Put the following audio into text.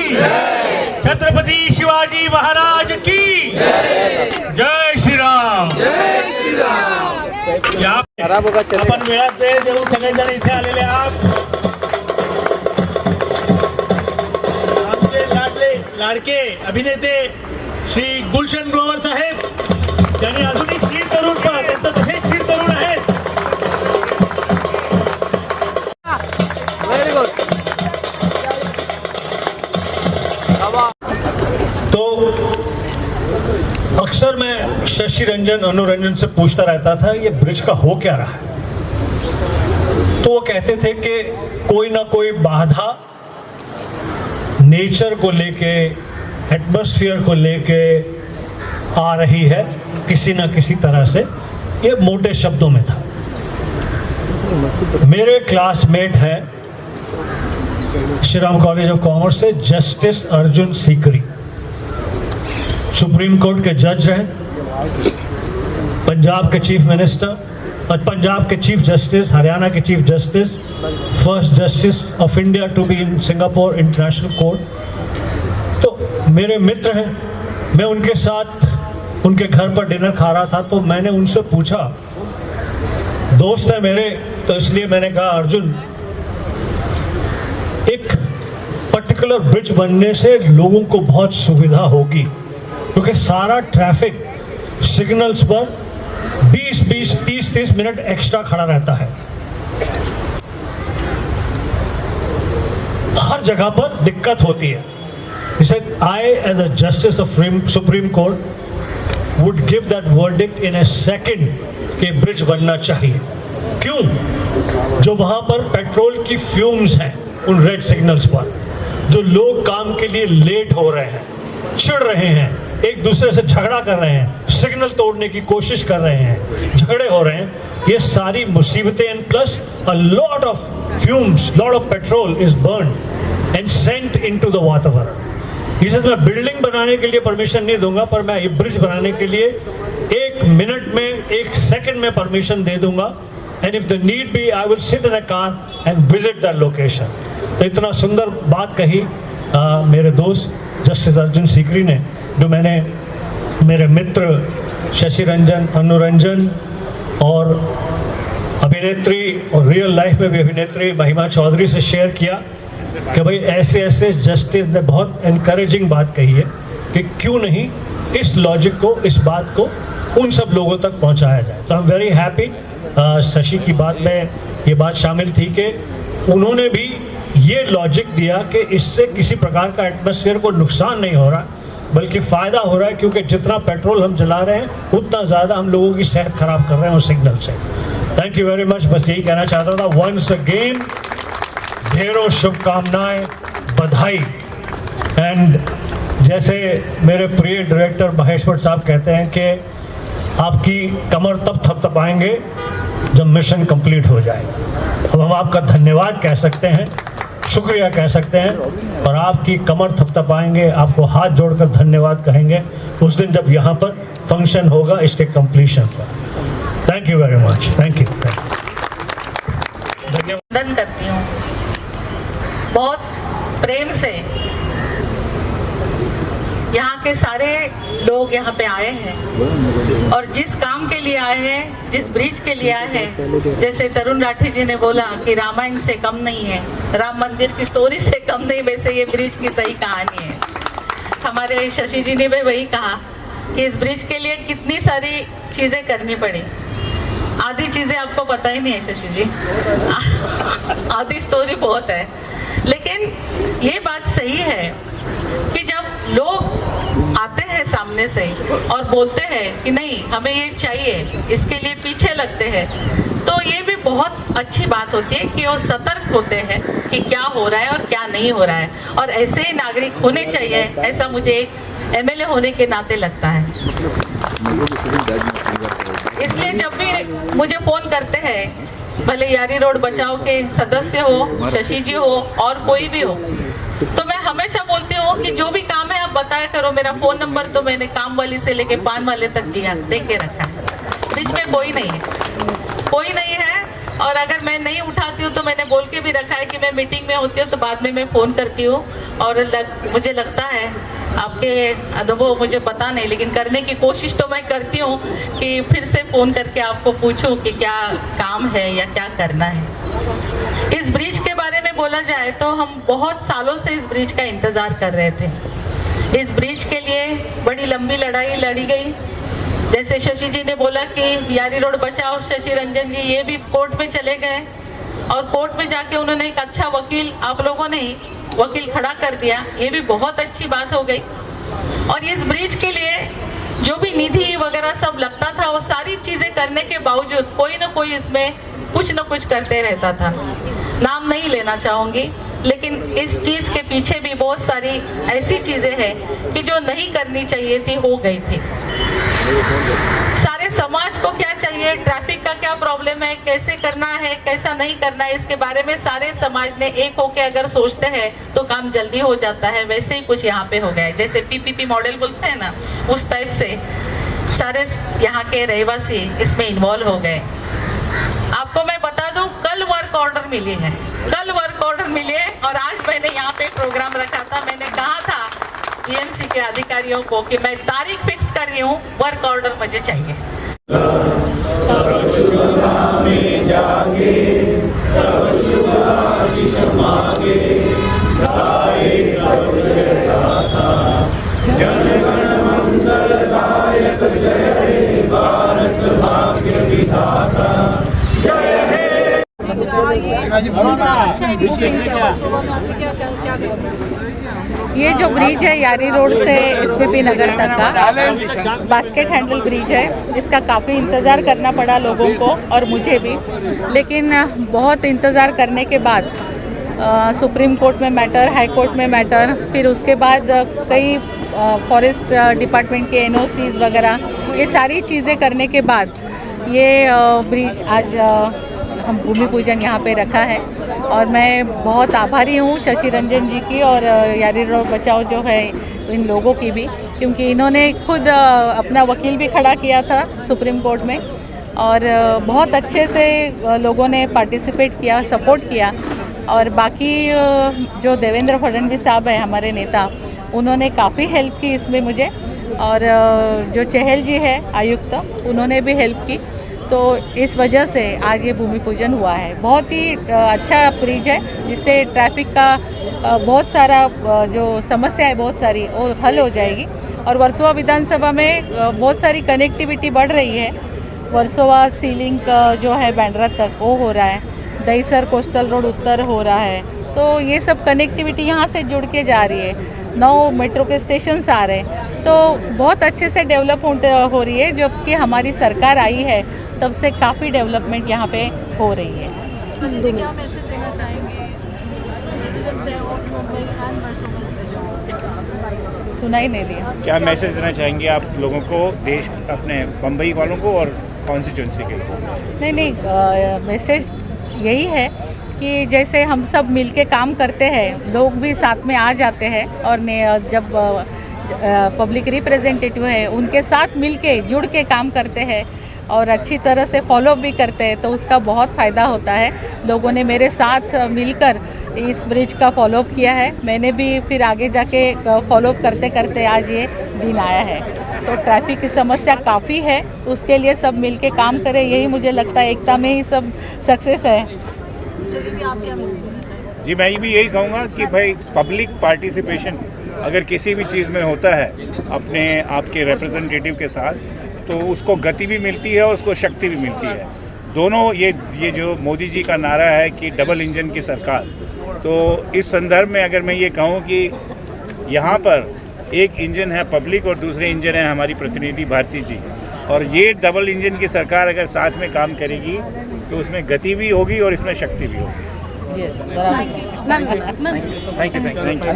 छत्रपति शिवाजी महाराज की जय श्री राम. आपण वेळात वेळ देऊन सगळेजण इथे आलेले आहात. आमचे लाडके अभिनेते श्री गुलशन ग्रोवर साहेब, त्यांनी अजूनही स्थिर तरुण त्यांचं तसेच स्थिर तरुण आहेत. तो अक्सर मैं शशि रंजन अनुरंजन से पूछता रहता था ये ब्रिज का हो क्या रहा है. तो वो कहते थे कि कोई ना कोई बाधा नेचर को लेके, एटमॉस्फेयर को लेके आ रही है किसी ना किसी तरह से. ये मोटे शब्दों में था. मेरे क्लासमेट हैं Shri Ram college of commerce से justice Arjun Sikri, supreme court के जज हैं, पंजाब के चीफ मिनिस्टर, पंजाब के चीफ जस्टिस, हरियाणा के chief justice, first justice of India to be in Singapore international court. तो मेरे मित्र हैं. मैं उनके साथ उनके घर पर डिनर खा रहा था तो मैंने उनसे पूछा, दोस्त है मेरे, तो इसलिए मैंने कहा अर्जुन, एक पर्टिकुलर ब्रिज बनने से लोगों को बहुत सुविधा होगी क्योंकि सारा ट्रैफिक सिग्नल्स पर 20-20, 30-30 मिनट एक्स्ट्रा खड़ा रहता है. हर जगह पर दिक्कत होती है. He said, I as a justice of Supreme Court would give that verdict in a second कि ब्रिज बनना चाहिए. क्यों? जो वहां पर पेट्रोल की फ्यूम्स हैं उन रेड सिग्नल्स पर, जो लोग काम के लिए लेट हो रहे हैं, चिढ़ रहे हैं, एक दूसरे से झगड़ा कर रहे हैं, सिग्नल तोड़ने की कोशिश कर रहे हैं, झगड़े हो रहे हैं, ये सारी मुसीबतें and plus a lot of fumes, lot of petrol is burned and sent into the वातावरण. इसे मैं बिल्डिंग बनाने के लिए परमिशन नहीं दूंगा, पर मैं ये ब्रिज बनाने के लिए 1 मिनट में, 1 सेकंड में परमिशन दे दूंगा. And if the need be I will sit in a car and visit that location. तो इतना सुंदर बात कही मेरे दोस्त जस्टिस अर्जुन सीकरी ने, जो मैंने मेरे मित्र शशि रंजन, अनुरंजन और अभिनेत्री और रियल लाइफ में भी अभिनेत्री महिमा चौधरी से शेयर किया कि भाई ऐसे ऐसे जस्टिस ने बहुत एनकरेजिंग बात कही है कि क्यों नहीं इस लॉजिक को, इस बात को उन सब लोगों तक पहुंचाया जाए. तो I am very happy. Shashi की बात में ये बात शामिल थी कि उन्होंने भी ये लॉजिक दिया कि इससे किसी प्रकार का एटमॉस्फेयर को नुकसान नहीं हो रहा, बल्कि फ़ायदा हो रहा है, क्योंकि जितना पेट्रोल हम जला रहे हैं उतना ज़्यादा हम लोगों की सेहत खराब कर रहे हैं उस सिग्नल से. Thank you very much. बस यही कहना चाहता था. वंस अगेन ढेरों शुभकामनाएं, बधाई. एंड जैसे मेरे प्रिय डायरेक्टर महेश भट्ट साहब कहते हैं कि आपकी कमर तब थपथपाएंगे जब मिशन कंप्लीट हो जाए. अब हम आपका धन्यवाद कह सकते हैं, शुक्रिया कह सकते हैं, और आपकी कमर थपथपाएंगे, आपको हाथ जोड़कर धन्यवाद कहेंगे उस दिन जब यहाँ पर फंक्शन होगा इसके कंप्लीशन पर. Thank you very much. Thank you. धन्यवाद करती हूँ बहुत प्रेम से. यहाँ के सारे लोग यहाँ पे आए हैं और जिस काम के लिए आए हैं, जिस ब्रिज के लिए आए हैं, जैसे तरुण राठी जी ने बोला कि रामायण से कम नहीं है, राम मंदिर की स्टोरी से कम नहीं, वैसे ये ब्रिज की सही कहानी है. हमारे शशि जी ने भी वही कहा कि इस ब्रिज के लिए कितनी सारी चीज़ें करनी पड़ी. आधी चीज़ें आपको पता ही नहीं है शशि जी, आधी स्टोरी बहुत है. लेकिन ये बात सही है कि जब लोग आते हैं सामने से और बोलते हैं कि नहीं हमें ये चाहिए, इसके लिए पीछे लगते हैं, तो ये भी बहुत अच्छी बात होती है कि वो सतर्क होते हैं कि क्या हो रहा है और क्या नहीं हो रहा है. और ऐसे ही नागरिक होने चाहिए, ऐसा मुझे एक एमएलए होने के नाते लगता है. इसलिए जब भी मुझे फोन करते हैं, भले यारी रोड बचाओ के सदस्य हो, शशि जी हो और कोई भी हो, तो मैं हमेशा बोलती हूँ कि जो भी काम है आप बताया करो. मेरा फोन नंबर तो मैंने काम वाली से लेके पान वाले तक दिया, दे के रखा है. बीच में कोई नहीं है, कोई नहीं है. और अगर मैं नहीं उठाती हूँ तो मैंने बोल के भी रखा है कि मैं मीटिंग में होती हूँ तो बाद में मैं फ़ोन करती हूँ। और मुझे लगता है आपके अनुभव मुझे पता नहीं, लेकिन करने की कोशिश तो मैं करती हूँ कि फिर से फ़ोन करके आपको पूछूं कि क्या काम है या क्या करना है। इस ब्रिज के बारे में बोला जाए तो हम बहुत सालों से इस ब्रिज का इंतज़ार कर रहे थे। इस ब्रिज के लिए बड़ी लंबी लड़ाई लड़ी गई। जैसे शशि जी ने बोला कि यारी रोड बचाओ, शशि रंजन जी ये भी कोर्ट में चले गए और कोर्ट में जाके उन्होंने एक अच्छा वकील, आप लोगों ने ही वकील खड़ा कर दिया, ये भी बहुत अच्छी बात हो गई। और इस ब्रिज के लिए जो भी निधि वगैरह सब लगता था वो सारी चीजें करने के बावजूद कोई ना कोई इसमें कुछ न कुछ करते रहता था। नाम नहीं लेना चाहूंगी, लेकिन इस चीज के पीछे भी बहुत सारी ऐसी चीजें हैं कि जो नहीं करनी चाहिए थी हो गई थी। सारे समाज को क्या चाहिए, ट्रैफिक का क्या प्रॉब्लम है, कैसे करना है, कैसा नहीं करना है, इसके बारे में सारे समाज ने एक होके अगर सोचते हैं तो काम जल्दी हो जाता है। वैसे ही कुछ यहाँ पे हो गया है, जैसे पीपीपी मॉडल बोलते हैं ना, उस टाइप से सारे यहाँ के रहवासी इसमें इन्वॉल्व हो गए। आपको मैं बता दूं, कल वर्क ऑर्डर मिली है, कल वर्क ऑर्डर मिली है। और आज मैंने यहाँ पे प्रोग्राम रखा था, मैंने कहा था ईएनसी के अधिकारियों को कि मैं तारीख फिक्स कर रही हूँ, वर्क ऑर्डर मुझे चाहिए। ये जो ब्रिज है यारी रोड से एसपीपी नगर तक का बास्केट हैंडल ब्रिज है, इसका काफ़ी इंतज़ार करना पड़ा लोगों को और मुझे भी। लेकिन बहुत इंतज़ार करने के बाद सुप्रीम कोर्ट में मैटर, हाई कोर्ट में मैटर, फिर उसके बाद कई फॉरेस्ट डिपार्टमेंट के एनओसीज वगैरह, ये सारी चीज़ें करने के बाद ये ब्रिज आज हम भूमि पूजन यहाँ पे रखा है। और मैं बहुत आभारी हूँ शशि रंजन जी की और यारी रोड बचाओ जो है इन लोगों की भी, क्योंकि इन्होंने खुद अपना वकील भी खड़ा किया था सुप्रीम कोर्ट में और बहुत अच्छे से लोगों ने पार्टिसिपेट किया, सपोर्ट किया। और बाकी जो देवेंद्र फडणवीस साहब हैं हमारे नेता, उन्होंने काफ़ी हेल्प की इसमें मुझे, और जो चहल जी है आयुक्त, उन्होंने भी हेल्प की। तो इस वजह से आज ये भूमि पूजन हुआ है। बहुत ही अच्छा ब्रिज है जिससे ट्रैफिक का बहुत सारा जो समस्या है बहुत सारी वो हल हो जाएगी। और वर्सोवा विधानसभा में बहुत सारी कनेक्टिविटी बढ़ रही है। वर्सोवा सीलिंग जो है बैंड्रा तक वो हो रहा है, दहीसर कोस्टल रोड उत्तर हो रहा है, तो ये सब कनेक्टिविटी यहाँ से जुड़ के जा रही है। 9 मेट्रो के स्टेशंस आ रहे हैं, तो बहुत अच्छे से डेवलपमेंट हो रही है। जब कि हमारी सरकार आई है तब से काफ़ी डेवलपमेंट यहाँ पे हो रही है। क्या मैसेज देना चाहेंगे residents of Mumbai and Versova special? सुनाई नहीं दिया। क्या मैसेज देना चाहेंगे आप लोगों को, देश अपने बम्बई वालों को और कॉन्स्टिट्यूंसी के? नहीं, मैसेज यही है कि जैसे हम सब मिलके काम करते हैं, लोग भी साथ में आ जाते हैं और जब पब्लिक रिप्रेजेंटेटिव है उनके साथ मिलके जुड़ के काम करते हैं और अच्छी तरह से फॉलो भी करते हैं, तो उसका बहुत फ़ायदा होता है। लोगों ने मेरे साथ मिलकर इस ब्रिज का फॉलोअप किया है, मैंने भी फिर आगे जाके फॉलोअप करते करते आज ये दिन आया है। तो ट्रैफिक की समस्या काफ़ी है, तो उसके लिए सब मिलके काम करें, यही मुझे लगता है एकता में ही सब सक्सेस है। आप क्या मैसेज देना चाहेंगे? जी, मैं भी यही कहूँगा कि भाई पब्लिक पार्टिसिपेशन अगर किसी भी चीज़ में होता है अपने आपके रिप्रेजेंटेटिव के साथ, तो उसको गति भी मिलती है और उसको शक्ति भी मिलती है। दोनों ये जो मोदी जी का नारा है कि डबल इंजन की सरकार, तो इस संदर्भ में अगर मैं ये कहूँ कि यहाँ पर एक इंजन है पब्लिक और दूसरे इंजन है हमारी प्रतिनिधि भारती जी, और ये डबल इंजन की सरकार अगर साथ में काम करेगी तो उसमें गति भी होगी और इसमें शक्ति भी होगी। Yes, thank you. Thank you.